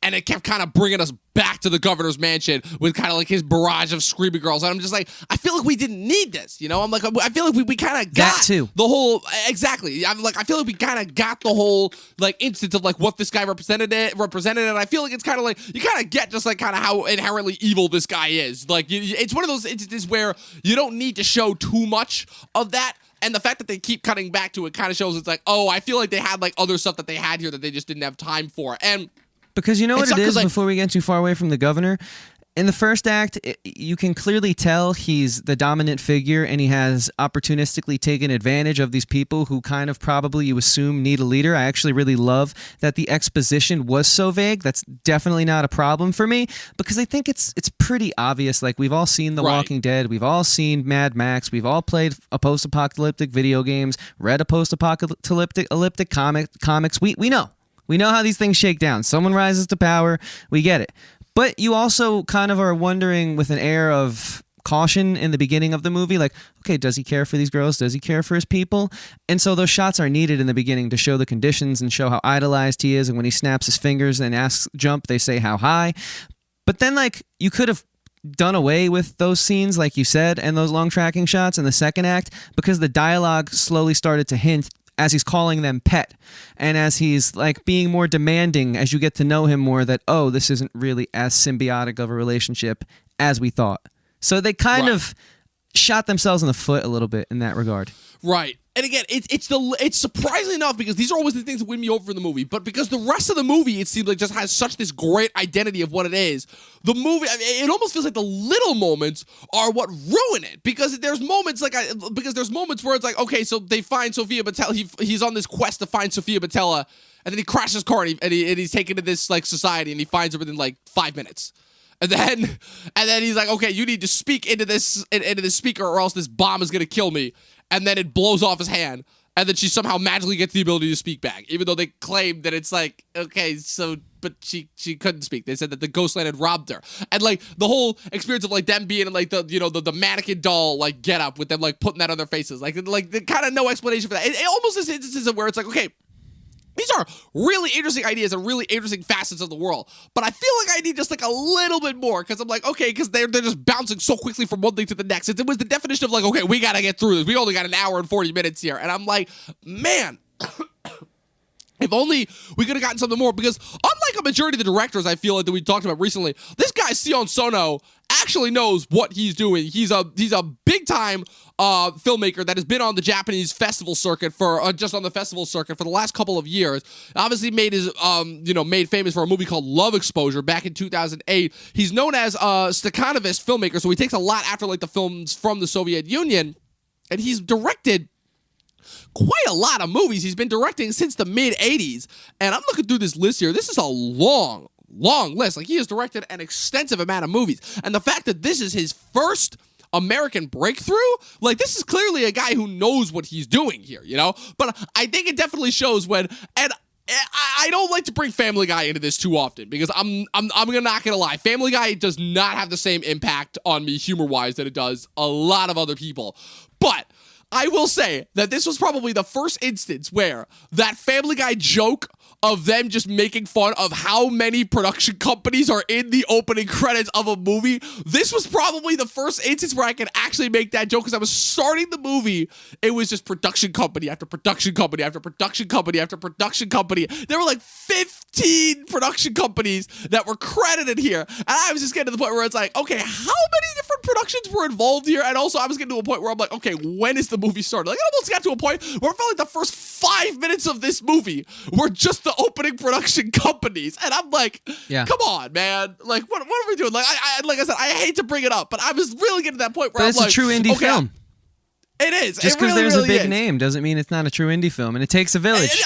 [SPEAKER 1] And it kept kind of bringing us back to the governor's mansion with kind of like his barrage of screaming girls. And I'm just like, I feel like we didn't need this, you know? I'm like, I feel like we kind of got the whole, exactly. I'm like, I feel like we kind of got the whole like instance of like what this guy represented. And I feel like it's kind of like, you kind of get just like kind of how inherently evil this guy is. Like it's one of those instances where you don't need to show too much of that. And the fact that they keep cutting back to it kind of shows it's like, oh, I feel like they had like other stuff that they had here that they just didn't have time for. And
[SPEAKER 2] because you know what it is, before we get too far away from the governor, in the first act, you can clearly tell he's the dominant figure and he has opportunistically taken advantage of these people who kind of probably you assume need a leader. I actually really love that the exposition was so vague. That's definitely not a problem for me because I think it's pretty obvious. Like we've all seen The Walking Dead. We've all seen Mad Max. We've all played a post-apocalyptic video games, read a post-apocalyptic comics. We know. We know how these things shake down. Someone rises to power. We get it. But you also kind of are wondering with an air of caution in the beginning of the movie, like, okay, does he care for these girls? Does he care for his people? And so those shots are needed in the beginning to show the conditions and show how idolized he is. And when he snaps his fingers and asks jump, they say how high. But then, like, you could have done away with those scenes, like you said, and those long tracking shots in the second act because the dialogue slowly started to hint as he's calling them pet and as he's like being more demanding as you get to know him more that, oh, this isn't really as symbiotic of a relationship as we thought. So they kind of shot themselves in the foot a little bit in that regard. Right.
[SPEAKER 1] And again, it's surprisingly enough because these are always the things that win me over in the movie. But because the rest of the movie, it seems like just has such this great identity of what it is. The movie, I mean, it almost feels like the little moments are what ruin it. Because there's moments where it's like, okay, so they find Sofia Boutella. He's on this quest to find Sofia Boutella, and then he crashes his car and he's taken to this like society and he finds her within like 5 minutes. And then he's like, okay, you need to speak into this speaker or else this bomb is gonna kill me. And then it blows off his hand. And then she somehow magically gets the ability to speak back. Even though they claim that it's like, okay, so, but she couldn't speak. They said that the Ghostland had robbed her. And like the whole experience of like them being in like the mannequin doll like get up with them like putting that on their faces. Like the kind of no explanation for that. It almost is instances where it's like, okay, these are really interesting ideas and really interesting facets of the world. But I feel like I need just like a little bit more because I'm like, okay, because they're just bouncing so quickly from one thing to the next. It was the definition of like, okay, we got to get through this. We only got an hour and 40 minutes here. And I'm like, man, if only we could have gotten something more because unlike a majority of the directors I feel like that we talked about recently, this guy, Sion Sono, actually knows what he's doing. He's a big-time filmmaker that has been on the Japanese festival circuit for the last couple of years. Obviously made made famous for a movie called Love Exposure back in 2008. He's known as a Stakhanovist filmmaker, so he takes a lot after like the films from the Soviet Union, and he's directed quite a lot of movies. He's been directing since the mid-'80s, and I'm looking through this list here. This is a long list. Like, he has directed an extensive amount of movies, and the fact that this is his first American breakthrough, like, this is clearly a guy who knows what he's doing here, you know? But I think it definitely shows when, and I don't like to bring Family Guy into this too often because I'm not gonna lie, Family Guy does not have the same impact on me humor-wise that it does a lot of other people, but I will say that this was probably the first instance where that Family Guy joke of them just making fun of how many production companies are in the opening credits of a movie. This was probably the first instance where I could actually make that joke, because I was starting the movie. It was just production company after production company after production company after production company. There were like 15 production companies that were credited here. And I was just getting to the point where it's like, okay, how many different productions were involved here? And also I was getting to a point where I'm like, okay, when is the movie started? Like, I almost got to a point where I felt like the first 5 minutes of this movie were just the opening production companies. And I'm like, come on, man. Like, what are we doing? Like, like I said, I hate to bring it up, but I was really getting to that point where
[SPEAKER 2] it's a true indie film.
[SPEAKER 1] It is.
[SPEAKER 2] Just because there's a big name doesn't mean it's not a true indie film, and it takes a village.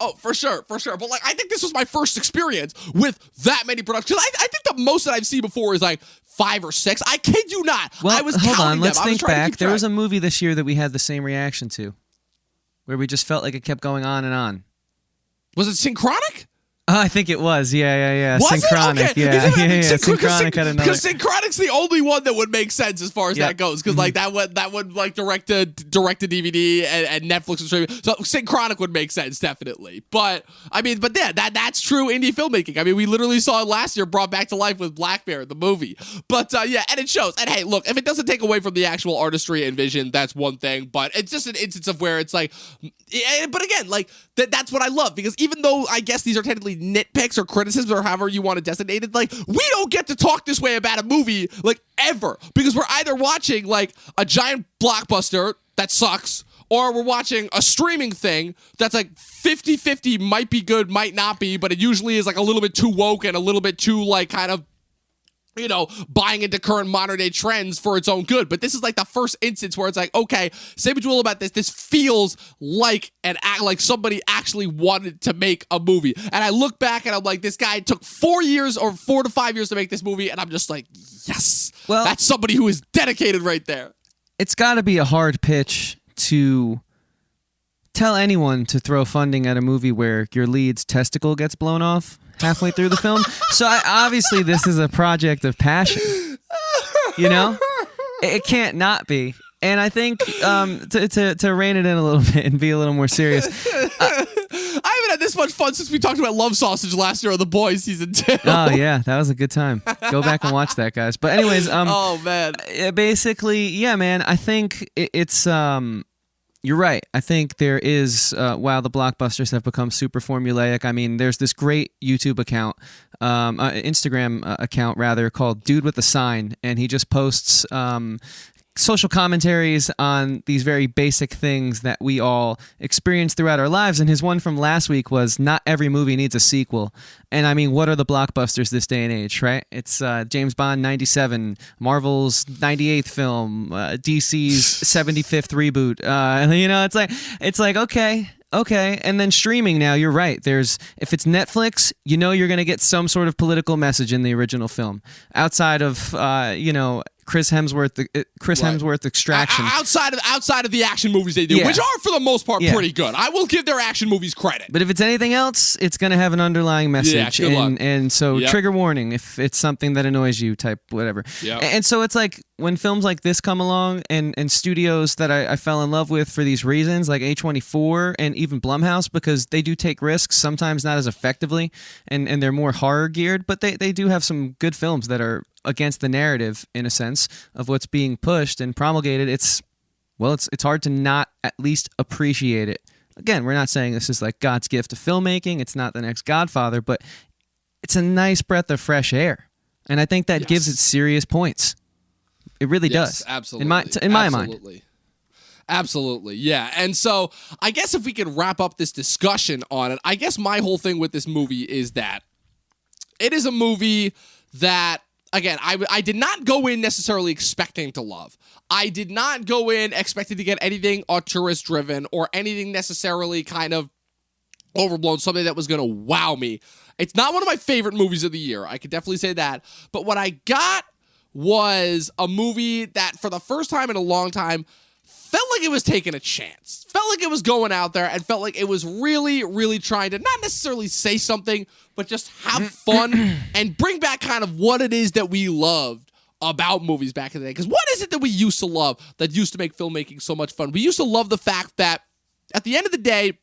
[SPEAKER 1] Oh, for sure. But like, I think this was my first experience with that many productions. I think the most that I've seen before is like 5 or 6. I kid you not.
[SPEAKER 2] Well,
[SPEAKER 1] I was
[SPEAKER 2] hold
[SPEAKER 1] counting
[SPEAKER 2] on. Let's
[SPEAKER 1] them.
[SPEAKER 2] think back. There was a movie this year that we had the same reaction to, where we just felt like it kept going on and on.
[SPEAKER 1] Was it Synchronic?
[SPEAKER 2] I think it was. Yeah.
[SPEAKER 1] Was
[SPEAKER 2] Synchronic.
[SPEAKER 1] it? Okay.
[SPEAKER 2] Yeah. Synchronic had another.
[SPEAKER 1] Because Synchronic's the only one that would make sense as far as that goes. Because like that would like direct to DVD and Netflix and streaming. So Synchronic would make sense, definitely. But I mean, yeah, that's true indie filmmaking. I mean, we literally saw it last year brought back to life with Black Bear, the movie. But yeah, and it shows. And hey, look, if it doesn't take away from the actual artistry and vision, that's one thing. But it's just an instance of where it's like, but again, like that's what I love, because even though I guess these are technically nitpicks or criticisms or however you want to designate it, like, we don't get to talk this way about a movie like ever, because we're either watching like a giant blockbuster that sucks, or we're watching a streaming thing that's like 50-50, might be good, might not be, but it usually is like a little bit too woke and a little bit too like kind of, you know, buying into current modern day trends for its own good. But this is like the first instance where it's like, okay, say what you will about this. This feels like like somebody actually wanted to make a movie. And I look back and I'm like, this guy took 4 years or 4 to 5 years to make this movie. And I'm just like, yes, well, that's somebody who is dedicated right there.
[SPEAKER 2] It's got to be a hard pitch to tell anyone to throw funding at a movie where your lead's testicle gets blown off halfway through the film. So obviously this is a project of passion, you know? It can't not be. And I think to rein it in a little bit and be a little more serious.
[SPEAKER 1] I haven't had this much fun since we talked about Love Sausage last year on The Boys season 2.
[SPEAKER 2] Oh yeah, that was a good time. Go back and watch that, guys. But anyways,
[SPEAKER 1] oh man.
[SPEAKER 2] Basically, yeah, man, I think it's you're right. I think there is, while the blockbusters have become super formulaic, I mean, there's this great YouTube account, Instagram account rather, called Dude with a Sign, and he just posts social commentaries on these very basic things that we all experience throughout our lives. And his one from last week was, not every movie needs a sequel. And I mean, what are the blockbusters this day and age, right? It's James Bond 97, Marvel's 98th film, DC's 75th reboot. You know, it's like, okay. And then streaming now, you're right. If it's Netflix, you know you're going to get some sort of political message in the original film. Outside of, Chris Hemsworth Extraction.
[SPEAKER 1] Outside of the action movies they do, which are for the most part pretty good. I will give their action movies credit.
[SPEAKER 2] But if it's anything else, it's going to have an underlying message.
[SPEAKER 1] Yeah, good luck.
[SPEAKER 2] And so trigger warning if it's something that annoys you, type whatever.
[SPEAKER 1] Yep.
[SPEAKER 2] And so it's like when films like this come along and studios that I fell in love with for these reasons, like A24 and even Blumhouse, because they do take risks, sometimes not as effectively, and they're more horror geared, but they do have some good films that are against the narrative, in a sense, of what's being pushed and promulgated. It's hard to not at least appreciate it. Again, we're not saying this is like God's gift to filmmaking. It's not the next Godfather, but it's a nice breath of fresh air. And I think that gives it serious points. It really does.
[SPEAKER 1] Absolutely.
[SPEAKER 2] In my mind.
[SPEAKER 1] Absolutely, yeah. And so I guess if we can wrap up this discussion on it, I guess my whole thing with this movie is that it is a movie that, again, I did not go in necessarily expecting to love. I did not go in expecting to get anything auteurist-driven or anything necessarily kind of overblown, something that was going to wow me. It's not one of my favorite movies of the year. I could definitely say that. But what I got was a movie that, for the first time in a long time, felt like it was taking a chance. Felt like it was going out there and felt like it was really, really trying to not necessarily say something, but just have fun and bring back kind of what it is that we loved about movies back in the day. Because what is it that we used to love that used to make filmmaking so much fun? We used to love the fact that at the end of the day,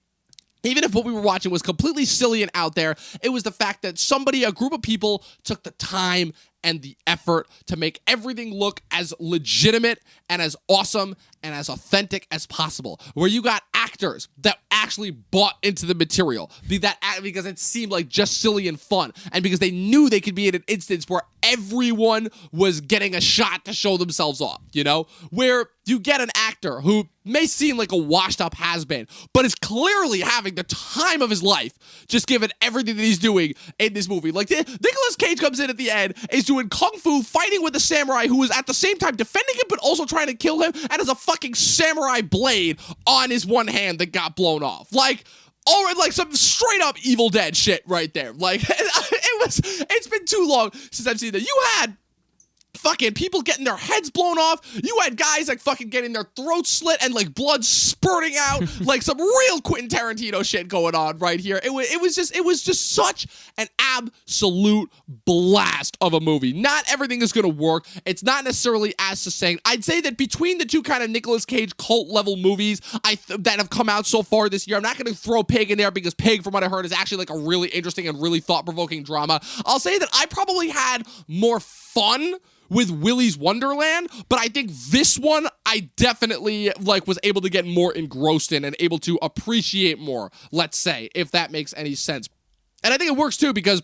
[SPEAKER 1] even if what we were watching was completely silly and out there, it was the fact that a group of people took the time and the effort to make everything look as legitimate and as awesome and as authentic as possible. Where you got actors that actually bought into the material because it seemed like just silly and fun, and because they knew they could be in an instance where everyone was getting a shot to show themselves off, where you get an actor who may seem like a washed up has-been, but is clearly having the time of his life, just given everything that he's doing in this movie. Like, Nicolas Cage comes in at the end, is doing kung fu, fighting with a samurai who is at the same time defending him, but also trying to kill him, and has a fucking samurai blade on his one hand that got blown off. Like some straight up Evil Dead shit right there. Like, it's been too long since I've seen that. You had fucking people getting their heads blown off. You had guys like fucking getting their throats slit and like blood spurting out. Like some real Quentin Tarantino shit going on right here. It was just such an absolute blast of a movie. Not everything is gonna work. It's not necessarily as succinct. I'd say that between the two kind of Nicolas Cage cult level movies that have come out so far this year, I'm not gonna throw Pig in there because Pig, from what I heard, is actually like a really interesting and really thought-provoking drama. I'll say that I probably had more fun with Willy's Wonderland, but I think this one I definitely was able to get more engrossed in and able to appreciate more, let's say, if that makes any sense. And I think it works too because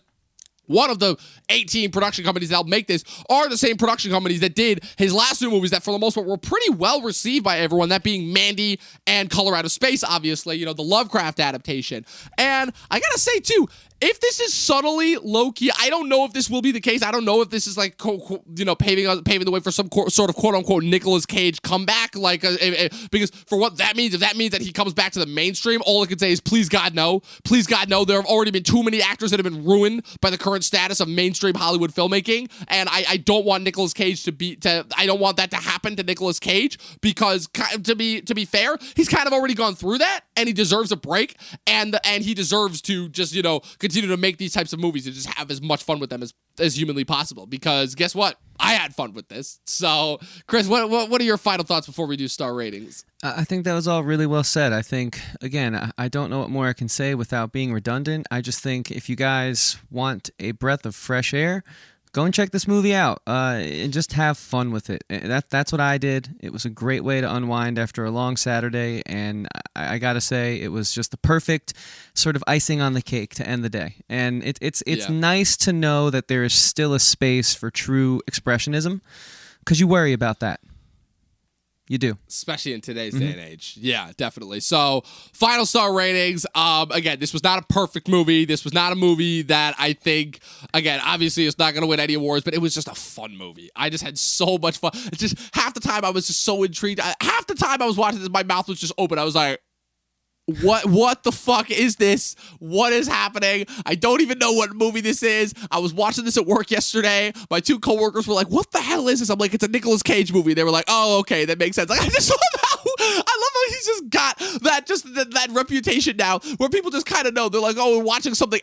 [SPEAKER 1] one of the 18 production companies that'll make this are the same production companies that did his last two movies that for the most part were pretty well received by everyone, that being Mandy and Color Out of Space, obviously, the Lovecraft adaptation. And I gotta say too, if this is subtly low-key, I don't know if this will be the case. I don't know if this is like, paving the way for some sort of quote-unquote Nicolas Cage comeback. Because for what that means, if that means that he comes back to the mainstream, all I can say is please God no. Please God no. There have already been too many actors that have been ruined by the current status of mainstream Hollywood filmmaking, and I don't want Nicolas Cage I don't want that to happen to Nicolas Cage, because to be fair, he's kind of already gone through that, and he deserves a break, and he deserves to just continue to make these types of movies and just have as much fun with them as humanly possible, because guess what? I had fun with this. So, Chris, what are your final thoughts before we do star ratings?
[SPEAKER 2] I think that was all really well said. I think, again, I don't know what more I can say without being redundant. I just think if you guys want a breath of fresh air, go and check this movie out and just have fun with it. That's what I did. It was a great way to unwind after a long Saturday, and I gotta say, it was just the perfect sort of icing on the cake to end the day. And it's nice to know that there is still a space for true expressionism, because you worry about that. You do.
[SPEAKER 1] Especially in today's day and age. Yeah, definitely. So, final star ratings. Again, this was not a perfect movie. This was not a movie that I think, again, obviously it's not going to win any awards, but it was just a fun movie. I just had so much fun. It's just half the time I was just so intrigued. Half the time I was watching this, my mouth was just open. I was like, what the fuck is this? What is happening? I don't even know what movie this is. I was watching this at work yesterday. My two coworkers were like, what the hell is this? I'm like, it's a Nicolas Cage movie. They were like, oh, okay, that makes sense. Like, I love how he's just got that reputation now where people just kind of know. They're like, oh, we're watching something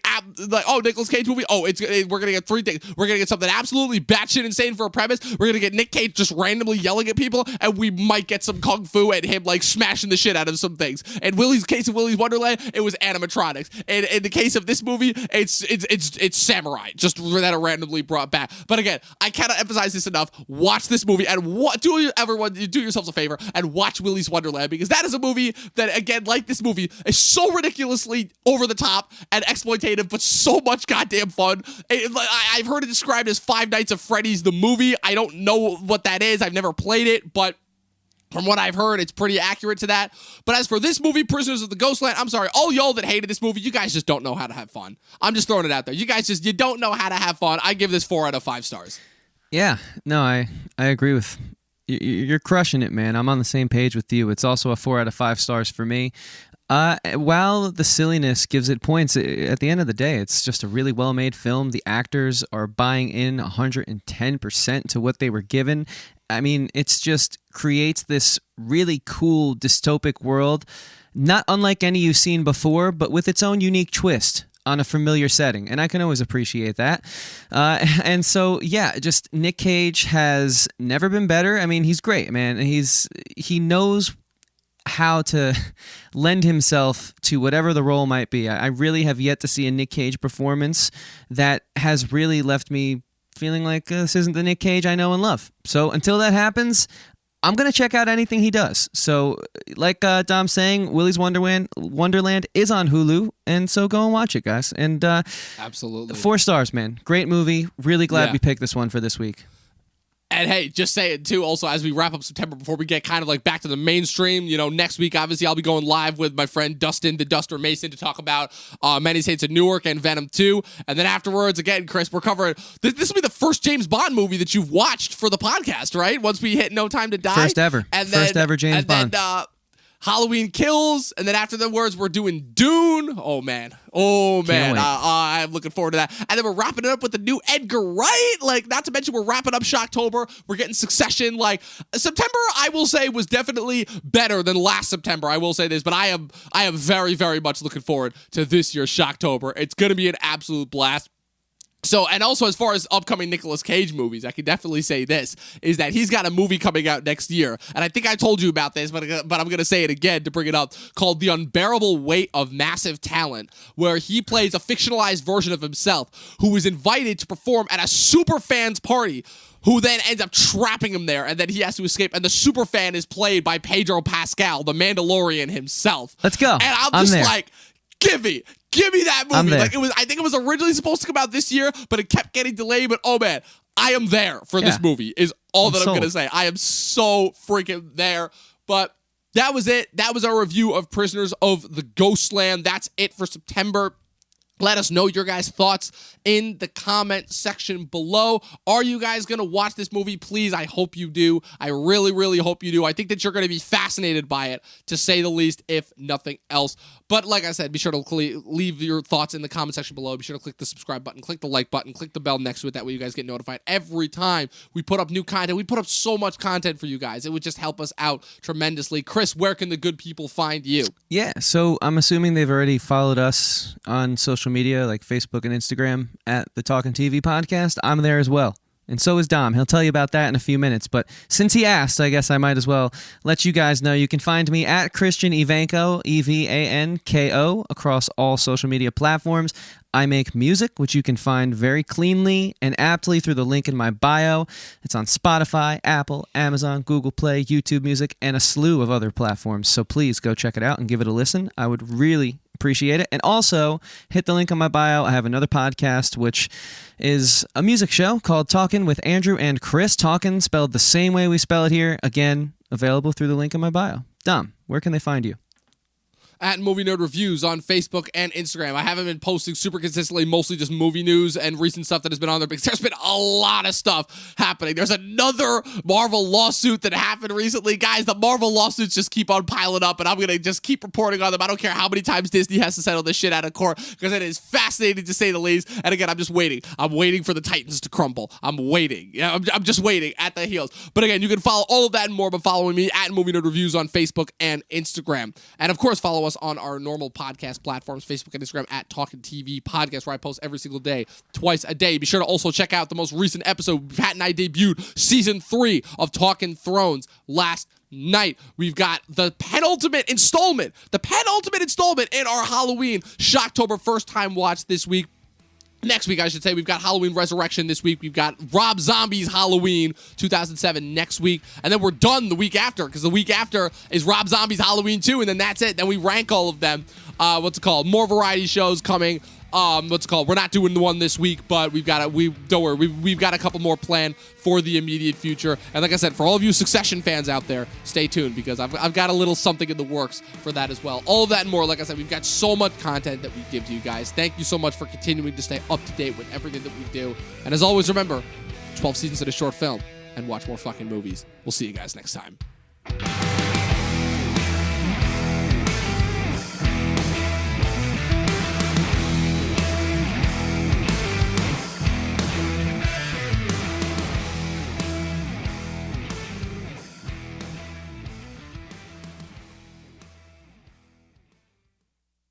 [SPEAKER 1] like, oh, Nicolas Cage movie. Oh, we're going to get three things. We're going to get something absolutely batshit insane for a premise. We're going to get Nick Cage just randomly yelling at people, and we might get some kung fu and him like smashing the shit out of some things. And case of Willy's Wonderland, it was animatronics. And in the case of this movie, it's samurai just that are randomly brought back. But again, I cannot emphasize this enough. Watch this movie and do yourselves a favor and watch Willy's Wonderland, because that is a movie that, again, like this movie, is so ridiculously over the top and exploitative, but so much goddamn fun. I've heard it described as Five Nights at Freddy's the movie. I don't know what that is. I've never played it, but from what I've heard, it's pretty accurate to that. But as for this movie, Prisoners of the Ghostland, I'm sorry, all y'all that hated this movie, you guys just don't know how to have fun. I'm just throwing it out there. You guys you don't know how to have fun. I give this 4 out of 5 stars.
[SPEAKER 2] Yeah, no, I agree with you're crushing it, man. I'm on the same page with you. It's also a 4 out of 5 stars for me. While the silliness gives it points, at the end of the day, it's just a really well-made film. The actors are buying in 110% to what they were given. I mean, it's just creates this really cool dystopic world, not unlike any you've seen before, but with its own unique twist on a familiar setting, and I can always appreciate that. And so, yeah, just Nick Cage has never been better. I mean, he's great, man. He knows how to lend himself to whatever the role might be. I really have yet to see a Nick Cage performance that has really left me feeling like this isn't the Nick Cage I know and love. So until that happens, I'm going to check out anything he does. So like Dom's saying, Willy's Wonderland is on Hulu, and so go and watch it, guys. And
[SPEAKER 1] absolutely
[SPEAKER 2] 4 stars, man. Great movie. Really glad we picked this one for this week.
[SPEAKER 1] And hey, just say it too, also, as we wrap up September, before we get kind of like back to the mainstream, next week, obviously, I'll be going live with my friend Dustin, the Duster Mason, to talk about Many Saints of Newark and Venom 2. And then afterwards, again, Chris, we're covering, this will be the first James Bond movie that you've watched for the podcast, right? Once we hit No Time to Die.
[SPEAKER 2] First ever. First ever James Bond.
[SPEAKER 1] Then, Halloween Kills, and then after the words, we're doing Dune. Oh, man. I'm looking forward to that. And then we're wrapping it up with the new Edgar Wright. Like, not to mention, we're wrapping up Shocktober. We're getting Succession. Like, September, I will say, was definitely better than last September. I will say this, but I am very, very much looking forward to this year's Shocktober. It's going to be an absolute blast. So, and also as far as upcoming Nicolas Cage movies, I can definitely say this, is that he's got a movie coming out next year. And I think I told you about this, but I'm going to say it again to bring it up, called The Unbearable Weight of Massive Talent, where he plays a fictionalized version of himself who is invited to perform at a superfan's party, who then ends up trapping him there, and then he has to escape. And the superfan is played by Pedro Pascal, the Mandalorian himself.
[SPEAKER 2] Let's go.
[SPEAKER 1] And I'm just like, give me that movie. Like, I think it was originally supposed to come out this year, but it kept getting delayed. But oh man, I am there for this movie, is all that I'm going to say. I am so freaking there. But that was it. That was our review of Prisoners of the Ghostland. That's it for September. Let us know your guys' thoughts in the comment section below. Are you guys going to watch this movie? Please, I hope you do. I really, really hope you do. I think that you're going to be fascinated by it, to say the least, if nothing else. But like I said, be sure to leave your thoughts in the comment section below. Be sure to click the subscribe button, click the like button, click the bell next to it. That way you guys get notified every time we put up new content. We put up so much content for you guys. It would just help us out tremendously. Chris, where can the good people find you?
[SPEAKER 2] Yeah, so I'm assuming they've already followed us on social media like Facebook and Instagram at the Talkin' TV Podcast. I'm there as well. And so is Dom. He'll tell you about that in a few minutes. But since he asked, I guess I might as well let you guys know. You can find me at Christian Ivanko, Evanko, across all social media platforms. I make music, which you can find very cleanly and aptly through the link in my bio. It's on Spotify, Apple, Amazon, Google Play, YouTube Music, and a slew of other platforms. So please go check it out and give it a listen. I would really appreciate it. And also, hit the link on my bio. I have another podcast, which is a music show called Talkin' with Andrew and Chris. Talkin' spelled the same way we spell it here. Again, available through the link in my bio. Dom, where can they find you?
[SPEAKER 1] At Movie Nerd Reviews on Facebook and Instagram. I haven't been posting super consistently, mostly just movie news and recent stuff that has been on there, because there's been a lot of stuff happening. There's another Marvel lawsuit that happened recently. Guys, the Marvel lawsuits just keep on piling up, and I'm going to just keep reporting on them. I don't care how many times Disney has to settle this shit out of court, because it is fascinating to say the least. And again, I'm just waiting. I'm waiting for the Titans to crumble. I'm waiting. Yeah, I'm just waiting at the heels. But again, you can follow all of that and more by following me at Movie Nerd Reviews on Facebook and Instagram. And of course, follow us on our normal podcast platforms, Facebook and Instagram at Talkin' TV Podcast, where I post every single day, twice a day. Be sure to also check out the most recent episode. Pat and I debuted Season 3 of Talkin' Thrones last night. We've got the penultimate installment in our Halloween Shocktober first time watch this week. Next week, I should say, we've got Halloween Resurrection this week. We've got Rob Zombie's Halloween 2007 next week. And then we're done the week after, because the week after is Rob Zombie's Halloween 2, and then that's it. Then we rank all of them. More variety shows coming. We're not doing the one this week, but we've got a couple more planned for the immediate future. And like I said, for all of you Succession fans out there, stay tuned, because I've got a little something in the works for that as well. All of that and more. Like I said, we've got so much content that we give to you guys. Thank you so much for continuing to stay up to date with everything that we do. And as always, remember, 12 seasons in a short film, and watch more fucking movies. We'll see you guys next time.